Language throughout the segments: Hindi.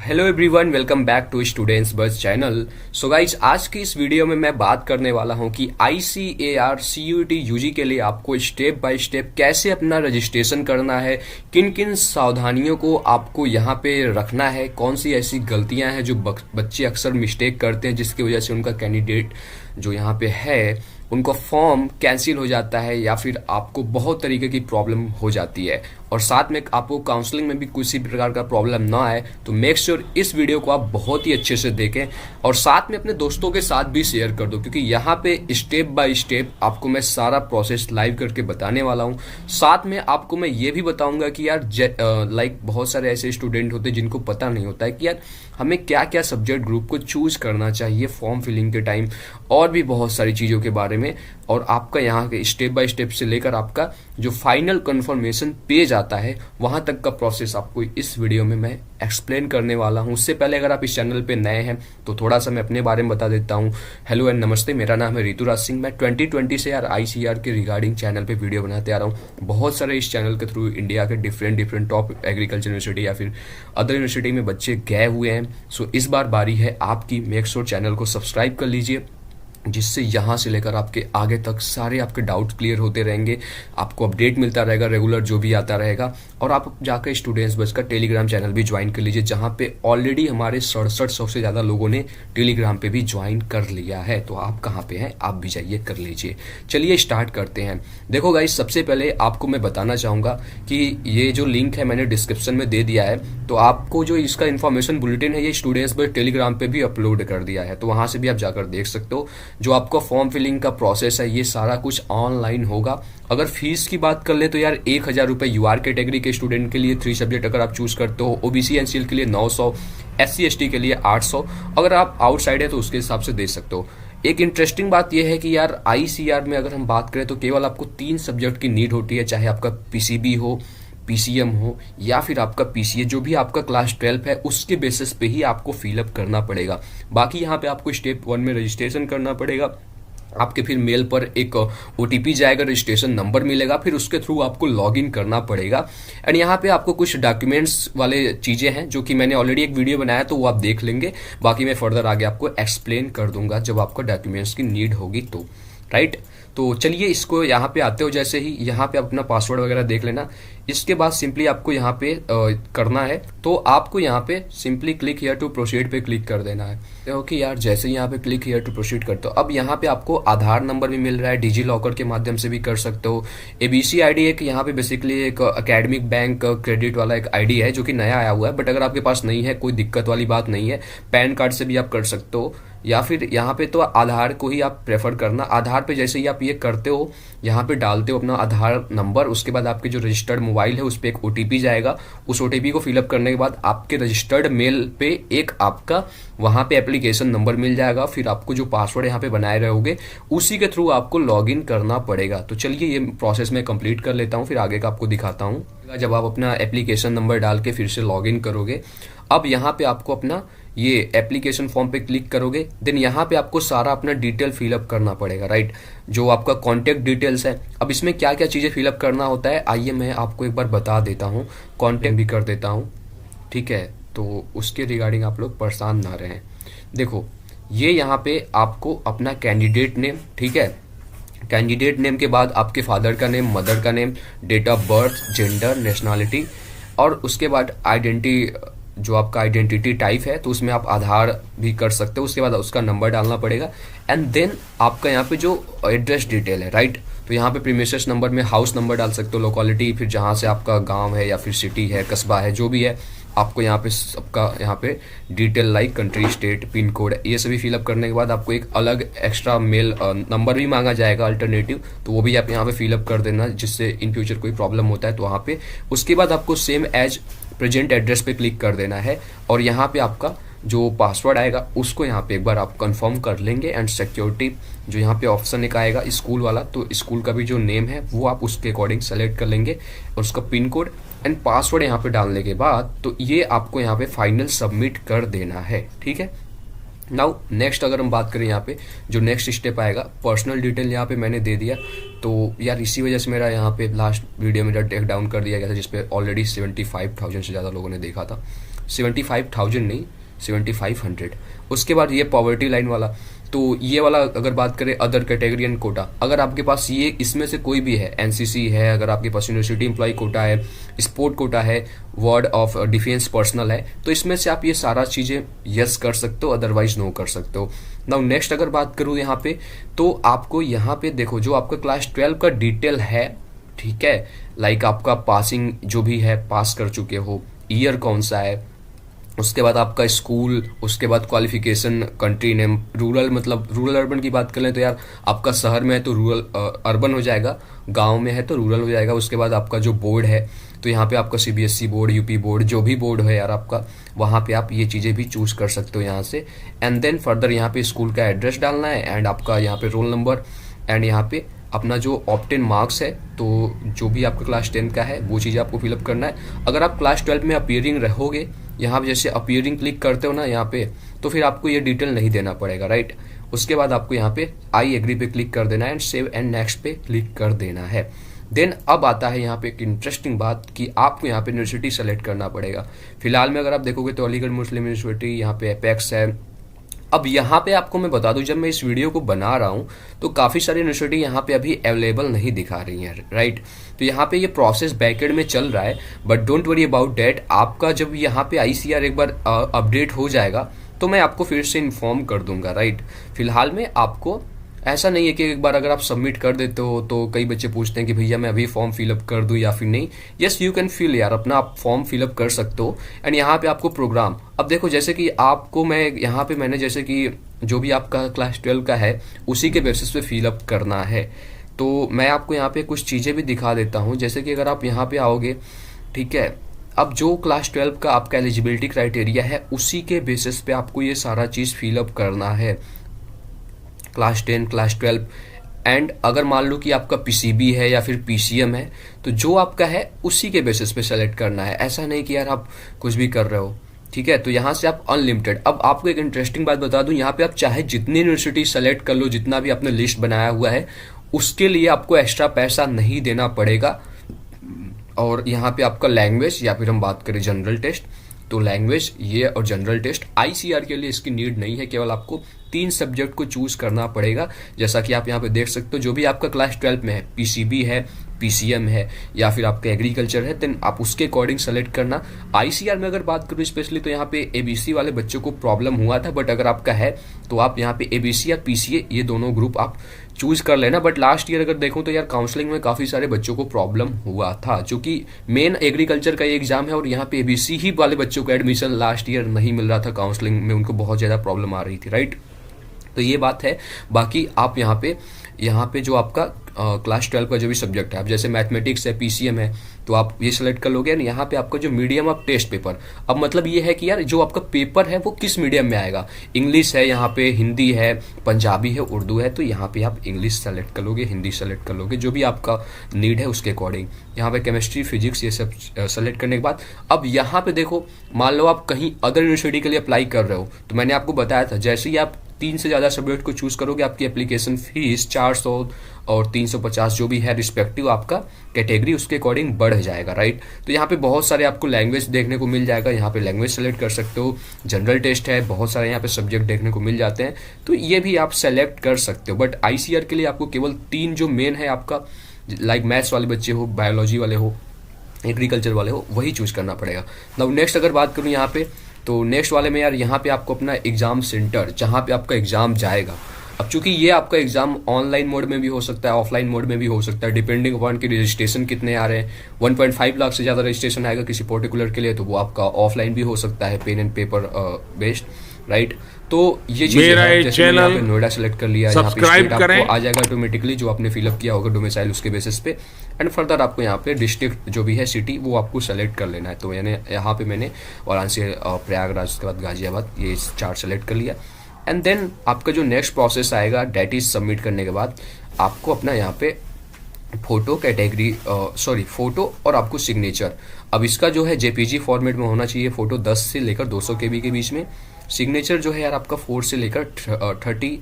Hello everyone, welcome back to students bus channel. So guys, आज की इस वीडियो में मैं बात करने वाला हूं कि ICAR CUET यूजी के लिए आपको स्टेप बाय स्टेप कैसे अपना रजिस्ट्रेशन करना है, किन किन सावधानियों को आपको यहां पे रखना है, कौन सी ऐसी गलतियां हैं जो बच्चे अक्सर मिस्टेक करते हैं जिसकी वजह से उनका कैंडिडेट जो यहाँ पे है उनका फॉर्म कैंसिल हो जाता है या फिर आपको बहुत तरीके की प्रॉब्लम हो जाती है, और साथ में आपको काउंसलिंग में भी किसी प्रकार का प्रॉब्लम ना आए। तो मेक श्योर इस वीडियो को आप बहुत ही अच्छे से देखें और साथ में अपने दोस्तों के साथ भी शेयर कर दो, क्योंकि यहाँ पे स्टेप बाय स्टेप आपको मैं सारा प्रोसेस लाइव करके बताने वाला हूँ। साथ में आपको मैं ये भी बताऊंगा कि यार लाइक बहुत सारे ऐसे स्टूडेंट होते हैं जिनको पता नहीं होता है कि यार हमें क्या क्या सब्जेक्ट ग्रुप को चूज करना चाहिए फॉर्म फिलिंग के टाइम, और भी बहुत सारी चीज़ों के बारे में। और आपका यहाँ के स्टेप बाय स्टेप से लेकर आपका जो फाइनल कंफर्मेशन पेज आता है वहां तक का प्रोसेस आपको इस वीडियो में मैं एक्सप्लेन करने वाला हूं। उससे पहले अगर आप इस चैनल पे नए हैं तो थोड़ा सा मैं अपने बारे में बता देता हूं। हेलो एंड नमस्ते, मेरा नाम है ऋतुराज सिंह। मैं 2020 से यार ICAR के रिगार्डिंग चैनल पे वीडियो बनाते आ रहा हूँ। बहुत सारे इस चैनल के थ्रू इंडिया के डिफरेंट टॉप एग्रीकल्चर यूनिवर्सिटी या फिर अदर यूनिवर्सिटी में बच्चे गए हुए हैं। सो इस बार बारी है आपकी, मेक श्योर चैनल को सब्सक्राइब कर लीजिए, जिससे यहाँ से लेकर आपके आगे तक सारे आपके डाउट क्लियर होते रहेंगे, आपको अपडेट मिलता रहेगा रेगुलर जो भी आता रहेगा। और आप जाकर स्टूडेंट्स बस का टेलीग्राम चैनल भी ज्वाइन कर लीजिए, जहाँ पे ऑलरेडी हमारे 6700 से ज़्यादा लोगों ने टेलीग्राम पे भी ज्वाइन कर लिया है। तो आप कहाँ पे हैं, आप भी जाइए कर लीजिए। चलिए स्टार्ट करते हैं। देखो गाइस, सबसे पहले आपको मैं बताना चाहूँगा कि ये जो लिंक है मैंने डिस्क्रिप्शन में दे दिया है, तो आपको जो इसका इन्फॉर्मेशन बुलेटिन है ये स्टूडेंट्स बस टेलीग्राम पे भी अपलोड कर दिया है, तो वहाँ से भी आप जाकर देख सकते हो। जो आपका फॉर्म फिलिंग का प्रोसेस है ये सारा कुछ ऑनलाइन होगा। अगर फीस की बात कर ले तो यार 1000 रुपये UR कैटेगरी के स्टूडेंट के लिए 3 सब्जेक्ट अगर आप चूज करते हो, OBC NCL के लिए 900, SC ST के लिए 800, अगर आप आउटसाइड है तो उसके हिसाब से दे सकते हो। एक इंटरेस्टिंग बात यह है कि यार ICAR में अगर हम बात करें तो केवल आपको 3 सब्जेक्ट की नीड होती है, चाहे आपका PCB हो, PCM हो या फिर आपका PCA, जो भी आपका क्लास 12 है उसके बेसिस पे ही आपको फिलअप करना पड़ेगा। बाकी यहाँ पे आपको स्टेप 1 में रजिस्ट्रेशन करना पड़ेगा, आपके फिर मेल पर एक OTP जाएगा, रजिस्ट्रेशन नंबर मिलेगा, फिर उसके थ्रू आपको लॉगिन करना पड़ेगा। एंड यहाँ पे आपको कुछ डॉक्यूमेंट्स वाले चीज़ें हैं जो कि मैंने ऑलरेडी एक वीडियो बनाया तो वो आप देख लेंगे, बाकी मैं फर्दर आगे आपको एक्सप्लेन कर दूंगा जब आपको डॉक्यूमेंट्स की नीड होगी तो, राइट। तो चलिए इसको यहाँ पे आते हो, जैसे ही यहाँ पे अपना पासवर्ड वगैरह देख लेना। इसके बाद सिंपली आपको यहाँ पे करना है, तो आपको यहाँ पे simply click here to proceed पे क्लिक कर देना है। देखो कि यार जैसे यहाँ पे क्लिक हियर टू प्रोसीड करते हो, अब यहाँ पे आपको आधार नंबर भी मिल रहा है, डिजी लॉकर के माध्यम से भी कर सकते हो। ABC ID एक यहाँ पे बेसिकली एक एकेडमिक बैंक क्रेडिट वाला एक ID है जो कि नया आया हुआ है, बट अगर आपके पास नहीं है कोई दिक्कत वाली बात नहीं है, पैन कार्ड से भी आप कर सकते हो, या फिर यहाँ पे तो आधार को ही आप प्रेफर करना। आधार पे जैसे ही आप ये करते हो, यहाँ पे डालते हो अपना आधार नंबर, उसके बाद आपके जो रजिस्टर्ड मोबाइल है उस पर एक OTP जाएगा। उस OTP को फिलअप करने के बाद आपके रजिस्टर्ड मेल पे एक आपका वहाँ पे एप्लीकेशन नंबर मिल जाएगा, फिर आपको जो पासवर्ड यहाँ पे बनाए रहोगे उसी के थ्रू आपको लॉगिन करना पड़ेगा। तो चलिए ये प्रोसेस मैं कंप्लीट कर लेता हूँ, फिर आगे का आपको दिखाता हूँ। जब आप अपना एप्लीकेशन नंबर डाल के फिर से लॉगिन करोगे, अब यहाँ पे आपको अपना ये एप्लीकेशन फॉर्म पे क्लिक करोगे, देन यहाँ पे आपको सारा अपना डिटेल फिलअप करना पड़ेगा, राइट। जो आपका कॉन्टैक्ट डिटेल्स है, अब इसमें क्या क्या चीज़ें फिलअप करना होता है आइए मैं आपको एक बार बता देता हूँ। कॉन्टैक्ट भी कर देता हूँ, ठीक है, तो उसके रिगार्डिंग आप लोग परेशान ना रहें। देखो ये यहाँ पे आपको अपना कैंडिडेट नेम, ठीक है, कैंडिडेट नेम के बाद आपके फादर का नेम, मदर का name, date of birth, gender, nationality, और उसके बाद आइडेंटिटी, जो आपका आइडेंटिटी टाइप है तो उसमें आप आधार भी कर सकते हो, उसके बाद उसका नंबर डालना पड़ेगा। एंड देन आपका यहाँ पे जो एड्रेस डिटेल है, राइट, तो यहाँ पे प्रीमिसेस नंबर में हाउस नंबर डाल सकते हो, लोकेलिटी, फिर जहाँ से आपका गांव है या फिर सिटी है, कस्बा है, जो भी है आपको यहाँ पे सबका यहाँ पे detail like country, state, pin code, ये सभी फिलअप करने के बाद आपको एक अलग एक्स्ट्रा मेल नंबर भी मांगा जाएगा अल्टरनेटिव, तो वो भी आप यहाँ पे फिलअप कर देना, जिससे इन फ्यूचर कोई प्रॉब्लम होता है तो वहाँ पे। उसके बाद आपको सेम एज प्रेजेंट एड्रेस पे क्लिक कर देना है, और यहाँ पे आपका जो पासवर्ड आएगा उसको यहाँ पे एक बार आप कंफर्म कर लेंगे। एंड सिक्योरिटी जो यहाँ पे ऑप्शन एक आएगा स्कूल वाला, तो स्कूल का भी जो नेम है वो आप उसके अकॉर्डिंग सेलेक्ट कर लेंगे, और उसका पिन कोड एंड पासवर्ड यहाँ पे डालने के बाद तो ये आपको यहाँ पे फाइनल सबमिट कर देना है, ठीक है। नाउ नेक्स्ट अगर हम बात करें यहाँ पे जो नेक्स्ट स्टेप आएगा, पर्सनल डिटेल यहाँ पे मैंने दे दिया, तो यार इसी वजह से मेरा यहाँ पे लास्ट वीडियो मेरा टेक डाउन कर दिया गया था, जिसपे ऑलरेडी 75,000 से ज़्यादा लोगों ने देखा था। 75,000 नहीं, 7500। उसके बाद ये पॉवर्टी लाइन वाला, तो ये वाला अगर बात करें अदर कैटेगरी एंड कोटा, अगर आपके पास ये इसमें से कोई भी है, एनसीसी है, अगर आपके पास यूनिवर्सिटी एम्प्लॉय कोटा है, स्पोर्ट कोटा है, वार्ड ऑफ डिफेंस पर्सनल है, तो इसमें से आप ये सारा चीज़ें यस कर सकते हो, अदरवाइज नो कर सकते हो। नाउ नेक्स्ट अगर बात करूँ यहाँ पे, तो आपको यहाँ पे देखो जो आपका क्लास 12 का डिटेल है, ठीक है, लाइक आपका पासिंग जो भी है, पास कर चुके हो, ईयर कौन सा है, उसके बाद आपका स्कूल, उसके बाद क्वालिफिकेशन, कंट्री नेम, रूरल मतलब रूरल अर्बन की बात करें तो यार आपका शहर में है तो रूरल अर्बन हो जाएगा, गांव में है तो रूरल हो जाएगा। उसके बाद आपका जो बोर्ड है, तो यहाँ पे आपका सीबीएसई बोर्ड, यूपी बोर्ड, जो भी बोर्ड है यार आपका, वहाँ पे आप ये चीज़ें भी चूज कर सकते हो यहाँ से। एंड देन फर्दर यहाँ पे स्कूल का एड्रेस डालना है, एंड आपका यहाँ पे रोल नंबर, एंड यहाँ पे अपना जो ऑप्टेन मार्क्स है, तो जो भी आपका क्लास 10 का है वो चीज़ आपको फिलअप करना है। अगर आप क्लास 12 में अपीयरिंग रहोगे, यहाँ पे जैसे अपीयरिंग क्लिक करते हो ना यहाँ पे, तो फिर आपको ये डिटेल नहीं देना पड़ेगा, राइट। उसके बाद आपको यहाँ पे आई एग्री पे क्लिक कर देना है, एंड सेव एंड नेक्स्ट पे क्लिक कर देना है। देन अब आता है यहाँ पे एक इंटरेस्टिंग बात कि आपको यहाँ पे यूनिवर्सिटी सेलेक्ट करना पड़ेगा। फिलहाल में अगर आप देखोगे तो अलीगढ़ मुस्लिम यूनिवर्सिटी, यहाँ पे एपेक्स है। अब यहाँ पे आपको मैं बता दूं, जब मैं इस वीडियो को बना रहा हूँ तो काफ़ी सारी यूनिवर्सिटी यहाँ पे अभी अवेलेबल नहीं दिखा रही हैं, राइट। तो यहाँ पे ये प्रोसेस बैकएंड में चल रहा है, but don't worry about that. आपका जब यहाँ पे आईसीआर एक बार अपडेट हो जाएगा तो मैं आपको फिर से इन्फॉर्म कर दूंगा, राइट। फिलहाल में आपको ऐसा नहीं है कि एक बार अगर आप सबमिट कर देते हो तो कई बच्चे पूछते हैं कि भैया मैं अभी फॉर्म फिलअप कर दूं या फिर नहीं। यस यू कैन फिल यार, अपना आप फॉर्म फिलअप कर सकते हो। एंड यहाँ पे आपको प्रोग्राम, अब देखो जैसे कि आपको मैं यहाँ पे मैंने जैसे कि जो भी आपका क्लास 12 का है उसी के बेसिस पे फिलअप करना है, तो मैं आपको यहाँ पे कुछ चीज़ें भी दिखा देता हूँ। जैसे कि अगर आप यहाँ पे आओगे, ठीक है, अब जो क्लास 12 का आपका एलिजिबिलिटी क्राइटेरिया है उसी के बेसिस पे आपको ये सारा चीज़ फिलअप करना है, क्लास 10, क्लास 12। एंड अगर मान लो कि आपका पीसीबी है या फिर पीसीएम है, तो जो आपका है उसी के बेसिस पे सेलेक्ट करना है। ऐसा नहीं कि यार आप कुछ भी कर रहे हो, ठीक है। तो यहाँ से आप अनलिमिटेड। अब आपको एक इंटरेस्टिंग बात बता दूं, यहाँ पे आप चाहे जितनी यूनिवर्सिटी सेलेक्ट कर लो, जितना भी आपने लिस्ट बनाया हुआ है, उसके लिए आपको एक्स्ट्रा पैसा नहीं देना पड़ेगा। और यहाँ पे आपका लैंग्वेज या फिर हम बात करें जनरल टेस्ट, तो लैंग्वेज ये और जनरल टेस्ट आईसीआर के लिए इसकी नीड नहीं है, केवल आपको 3 सब्जेक्ट को चूज करना पड़ेगा। जैसा कि आप यहाँ पे देख सकते हो, जो भी आपका क्लास 12 में है, पीसीबी है, पीसीएम है या फिर आपका एग्रीकल्चर है, देन आप उसके अकॉर्डिंग सेलेक्ट करना। आईसीआर में अगर बात करूँ स्पेशली, तो यहाँ पे एबीसी वाले बच्चों को प्रॉब्लम हुआ था, बट अगर आपका है तो आप यहाँ पे एबीसी या पीसीए ये दोनों ग्रुप आप चूज कर लेना। बट लास्ट ईयर अगर देखूं तो यार काउंसलिंग में काफी सारे बच्चों को प्रॉब्लम हुआ था, जो कि मेन एग्रीकल्चर का ये एग्जाम है, और यहाँ पे एबीसी ही वाले बच्चों को एडमिशन लास्ट ईयर नहीं मिल रहा था, काउंसलिंग में उनको बहुत ज्यादा प्रॉब्लम आ रही थी, राइट। तो ये बात है। बाकी आप यहाँ पे जो आपका क्लास 12 का जो भी सब्जेक्ट है, आप जैसे मैथमेटिक्स है, पीसीएम है, तो आप ये सेलेक्ट कर लोगे। यहाँ पे आपका जो मीडियम ऑफ टेस्ट पेपर, अब मतलब ये है कि यार जो आपका पेपर है वो किस मीडियम में आएगा। इंग्लिश है, यहाँ पे हिंदी है, पंजाबी है, उर्दू है, तो यहाँ पे आप इंग्लिश सेलेक्ट कर लोगे, हिंदी सेलेक्ट कर लोगे, जो भी आपका नीड है उसके अकॉर्डिंग। यहाँ पे केमिस्ट्री, फिजिक्स ये सब सेलेक्ट करने के बाद अब यहाँ पे देखो, मान लो आप कहीं अदर यूनिवर्सिटी के लिए अप्लाई कर रहे हो, तो मैंने आपको बताया था जैसे ही आप 3 से ज़्यादा सब्जेक्ट को चूज करोगे, आपकी एप्लीकेशन फीस 400 और 350 जो भी है रिस्पेक्टिव आपका कैटेगरी, उसके अकॉर्डिंग बढ़ जाएगा, राइट। तो यहाँ पे बहुत सारे आपको लैंग्वेज देखने को मिल जाएगा, यहाँ पे लैंग्वेज सेलेक्ट कर सकते हो। जनरल टेस्ट है, बहुत सारे यहाँ पे सब्जेक्ट देखने को मिल जाते हैं, तो ये भी आप सेलेक्ट कर सकते हो। बट आईसीआर के लिए आपको केवल 3 जो मेन है आपका, लाइक मैथ्स वाले बच्चे हो, बायोलॉजी वाले हो, एग्रीकल्चर वाले हो, वही चूज करना पड़ेगा। नाउ नेक्स्ट अगर बात करूँ यहाँ पे, तो नेक्स्ट वाले में यार यहाँ पे आपको अपना एग्जाम सेंटर, जहाँ पे आपका एग्जाम जाएगा, अब चूंकि ये आपका एग्जाम ऑनलाइन मोड में भी हो सकता है, ऑफलाइन मोड में भी हो सकता है, डिपेंडिंग अपॉन कि रजिस्ट्रेशन कितने आ रहे हैं। 1.5 लाख से ज़्यादा रजिस्ट्रेशन आएगा किसी पर्टिकुलर के लिए, तो वो आपका ऑफलाइन भी हो सकता है, pen and paper based, right. तो ये चीज़ जैसे यहाँ पे नोएडा सेलेक्ट कर लिया, यहाँ पे स्टेट आपको आ जाएगा ऑटोमेटिकली, जो आपने फिलअप किया होगा डोमिसाइल उसके बेसिस पे। एंड फर्दर आपको यहाँ पे डिस्ट्रिक्ट जो भी है, सिटी, वो आपको सेलेक्ट कर लेना है। तो यहाँ पे मैंने वाराणसी, प्रयागराज, उसके बाद गाजियाबाद, ये 4 सेलेक्ट कर लिया। एंड देन आपका जो नेक्स्ट प्रोसेस आएगा, डेट इज सबमिट करने के बाद आपको अपना यहाँ पे फोटो कैटेगरी, फोटो और आपको सिग्नेचर। अब इसका जो है जेपीजी फॉर्मेट में होना चाहिए, फोटो 10 से लेकर 200 KB के बीच में, सिग्नेचर जो है यार आपका 4 से लेकर 30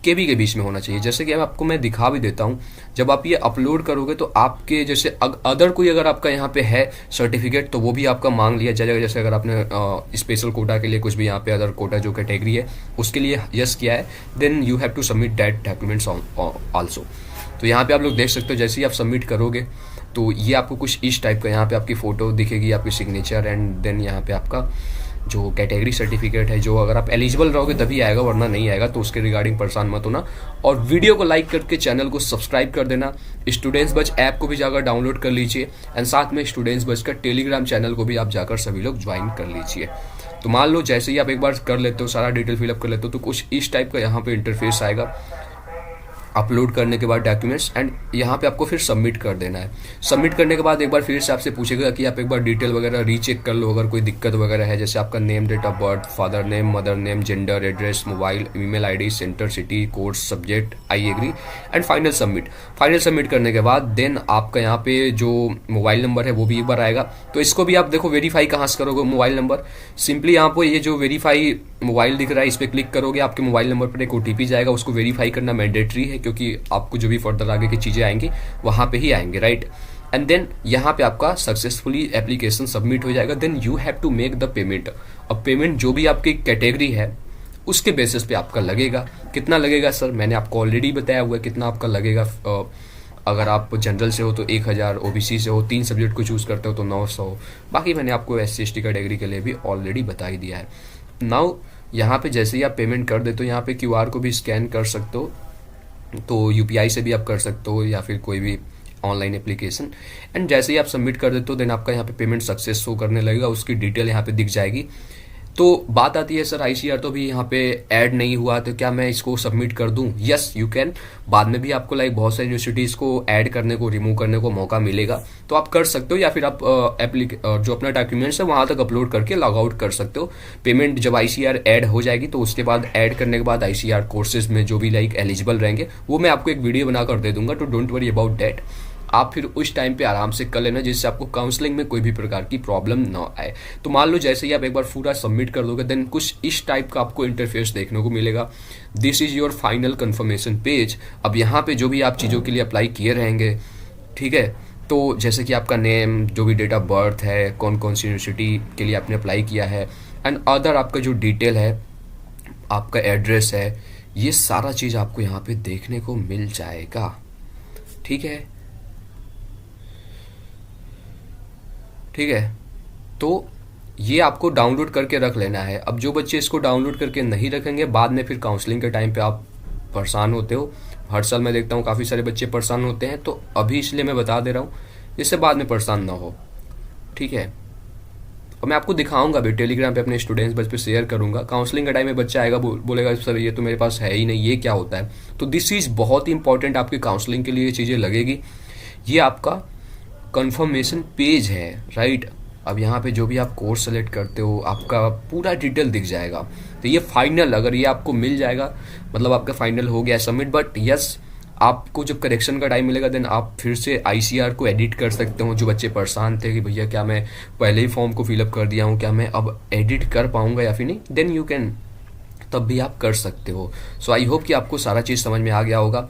KB के बीच में होना चाहिए। जैसे कि आपको मैं दिखा भी देता हूँ, जब आप ये अपलोड करोगे तो आपके जैसे अदर कोई अगर आपका यहाँ पे है सर्टिफिकेट तो वो भी आपका मांग लिया जाएगा। जैसे अगर आपने स्पेशल कोटा के लिए कुछ भी यहाँ पे अदर कोटा जो कैटेगरी है उसके लिए यस किया है, then you have to submit that documents also. तो यहाँ पे आप लोग देख सकते हो, जैसे ही आप सबमिट करोगे तो ये आपको कुछ इस टाइप का यहाँ पे आपकी फ़ोटो दिखेगी, आपकी सिग्नेचर, एंड देन यहाँ पे आपका जो कैटेगरी सर्टिफिकेट है, जो अगर आप एलिजिबल रहोगे तभी आएगा, वरना नहीं आएगा। तो उसके रिगार्डिंग परेशान मत होना, और वीडियो को लाइक करके चैनल को सब्सक्राइब कर देना। स्टूडेंट्स बज ऐप को भी जाकर डाउनलोड कर लीजिए, एंड साथ में स्टूडेंट्स बज का टेलीग्राम चैनल को भी आप जाकर सभी लोग ज्वाइन कर लीजिए। तो मान लो जैसे ही आप एक बार कर लेते हो, सारा डिटेल फिलअप कर लेते हो, तो कुछ इस टाइप का यहाँ पे इंटरफेस आएगा अपलोड करने के बाद डॉक्यूमेंट्स, एंड यहाँ पे आपको फिर सबमिट कर देना है। सबमिट करने के बाद एक बार फिर से आपसे पूछेगा कि आप एक बार डिटेल वगैरह रीचेक कर लो, अगर कोई दिक्कत वगैरह है, जैसे आपका name, date of birth, father name, mother name, gender, address, mobile, email ID, centre, city, course, subject, I agree, and final submit. Final submit करने के बाद देन आपका यहाँ पे जो मोबाइल नंबर है वो भी एक बार आएगा। तो इसको भी आप देखो वेरीफाई कहाँ से करोगे मोबाइल नंबर, सिंपली यहाँ पे ये जो वेरीफाई मोबाइल दिख रहा है इस पर क्लिक करोगे, आपके मोबाइल नंबर पर एक OTP जाएगा, उसको वेरीफाई करना मैंडेटरी है, क्योंकि आपको जो भी फर्दर आगे की चीज़ें आएंगी वहाँ पे ही आएंगे, राइट। एंड देन यहाँ पे आपका सक्सेसफुली एप्लीकेशन सबमिट हो जाएगा। Then you have to make the payment. अब पेमेंट जो भी आपकी कैटेगरी है उसके बेसिस पे आपका लगेगा। कितना लगेगा सर, मैंने आपको ऑलरेडी बताया हुआ है कितना आपका लगेगा। अगर आप जनरल से हो तो 1000, OBC से हो 3 सब्जेक्ट को चूज़ करते हो तो 900, बाकी मैंने आपको SC/ST कैटेगरी के लिए भी ऑलरेडी बता ही दिया है। नाउ यहाँ पे जैसे ही आप पेमेंट कर देते हो, यहाँ पे QR को भी स्कैन कर सकते हो, तो UPI से भी आप कर सकते हो या फिर कोई भी ऑनलाइन एप्लीकेशन। एंड जैसे ही आप सबमिट कर देते हो देन आपका यहाँ पे पेमेंट सक्सेस शो करने लगेगा, उसकी डिटेल यहाँ पे दिख जाएगी। तो बात आती है सर ICR तो भी यहाँ पे ऐड नहीं हुआ, तो क्या मैं इसको सबमिट कर दूं? Yes you can. बाद में भी आपको लाइक बहुत सारी यूनिवर्सिटीज़ को ऐड करने को, रिमूव करने को मौका मिलेगा, तो आप कर सकते हो, या फिर आप जो अपना डॉक्यूमेंट्स है वहाँ तक अपलोड करके लॉग आउट कर सकते हो। पेमेंट जब ICR ऐड हो जाएगी तो उसके बाद ऐड करने के बाद ICR कोर्सेज में जो भी लाइक एलिजिबल रहेंगे वो मैं आपको एक वीडियो बनाकर दे दूंगा, तो डोंट वरी अबाउट दैट। आप फिर उस टाइम पे आराम से कर लेना, जिससे आपको काउंसलिंग में कोई भी प्रकार की प्रॉब्लम ना आए। तो मान लो जैसे ही आप एक बार पूरा सबमिट कर दोगे देन कुछ इस टाइप का आपको इंटरफेस देखने को मिलेगा। This is your final confirmation page. अब यहाँ पे जो भी आप चीज़ों के लिए अप्लाई किए रहेंगे, ठीक है, तो जैसे कि आपका नेम, जो भी डेट ऑफ बर्थ है, कौन कौन सी यूनिवर्सिटी के लिए आपने अप्लाई किया है, एंड अदर आपका जो डिटेल है, आपका एड्रेस है, ये सारा चीज़ आपको यहाँ पे देखने को मिल जाएगा, ठीक है। ठीक है, तो ये आपको डाउनलोड करके रख लेना है। अब जो बच्चे इसको डाउनलोड करके नहीं रखेंगे, बाद में फिर काउंसलिंग के टाइम पे आप परेशान होते हो। हर साल मैं देखता हूँ काफ़ी सारे बच्चे परेशान होते हैं, तो अभी इसलिए मैं बता दे रहा हूँ जिससे बाद में परेशान ना हो, ठीक है। और मैं आपको दिखाऊंगा भी, टेलीग्राम पे अपने स्टूडेंट्स बस पे शेयर करूंगा। काउंसलिंग का टाइम में बच्चा आएगा, बोलेगा सर ये तो मेरे पास है ही नहीं, ये क्या होता है। तो दिस चीज़ बहुत ही इंपॉर्टेंट आपकी काउंसलिंग के लिए ये चीज़ें लगेगी। ये आपका कंफर्मेशन पेज है, राइट। अब यहाँ पे जो भी आप कोर्स सेलेक्ट करते हो आपका पूरा डिटेल दिख जाएगा। तो ये फाइनल, अगर ये आपको मिल जाएगा मतलब आपका फाइनल हो गया सबमिट। बट यस, आपको जब करेक्शन का टाइम मिलेगा देन आप फिर से ICR को एडिट कर सकते हो। जो बच्चे परेशान थे कि भैया क्या मैं पहले ही फॉर्म को फिलअप कर दिया हूँ, क्या मैं अब एडिट कर पाऊंगा या फिर नहीं, देन यू कैन, तब भी आप कर सकते हो। सो आई होप कि आपको सारा चीज़ समझ में आ गया होगा।